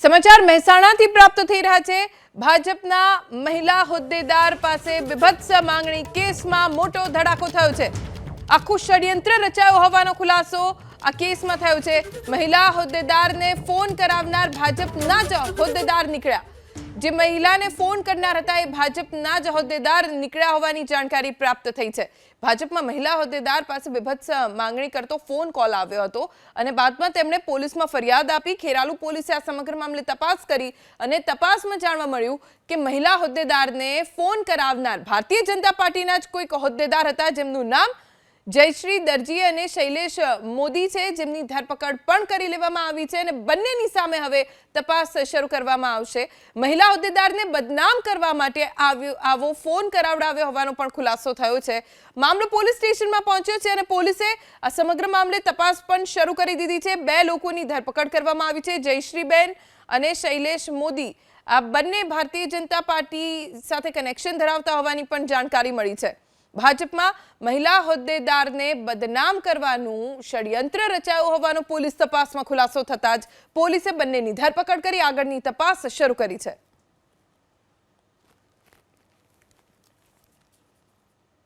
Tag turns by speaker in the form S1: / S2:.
S1: સમાચાર મહેસાણાથી પ્રાપ્ત થઈ રહ્યા છે। ભાજપના મહિલા હોદ્દેદાર પાસે વિભત્સ માંગણી કેસમાં મોટો ધડાકો થયો છે। આખું ષડયંત્ર રચાયો હોવાનો ખુલાસો આ કેસમાં થયો છે। મહિલા હોદ્દેદારને ફોન કરાવનાર ભાજપના જ હોદ્દેદાર નીકળ્યા। જે મહિલાને ફોન કરનાર હતા એ ભાજપના જ હોદ્દેદાર નીકળ્યા હોવાની જાણકારી પ્રાપ્ત થઈ છે। ભાજપમાં મહિલા હોદ્દેદાર પાસે વિભત્સ માંગણી કરતો ફોન કોલ આવ્યો હતો અને બાદમાં તેમણે પોલીસમાં ફરિયાદ આપી। ખેરાલુ પોલીસે આ સમગ્ર મામલે તપાસ કરી અને તપાસમાં જાણવા મળ્યું કે મહિલા હોદ્દેદારને ફોન કરાવનાર ભારતીય જનતા પાર્ટીના જ કોઈક હોદ્દેદાર હતા જેમનું નામ જયશ્રી દરજી અને શૈલેષ મોદી છે, જેમની ધરપકડ પણ કરી લેવામાં આવી છે અને બંનેની સામે હવે તપાસ શરૂ કરવામાં આવશે। મહિલા હોદ્દેદારને બદનામ કરવા માટે આવો ફોન કરાવડાવ્યો હોવાનો પણ ખુલાસો થયો છે। મામલો પોલીસ સ્ટેશનમાં પહોંચ્યો છે અને પોલીસે આ સમગ્ર મામલે તપાસ પણ શરૂ કરી દીધી છે। બે લોકોની ધરપકડ કરવામાં આવી છે, જયશ્રીબેન અને શૈલેષ મોદી। આ બંને ભારતીય જનતા પાર્ટી સાથે કનેક્શન ધરાવતા હોવાની પણ જાણકારી મળી છે। ભાજપમાં મહિલા હોદ્દેદારને બદનામ કરવાનું ષડયંત્ર રચાયો હોવાનો પોલીસ તપાસમાં ખુલાસો થતા જ પોલીસે બંનેની ધરપકડ કરી આગળની તપાસ શરૂ કરી છે।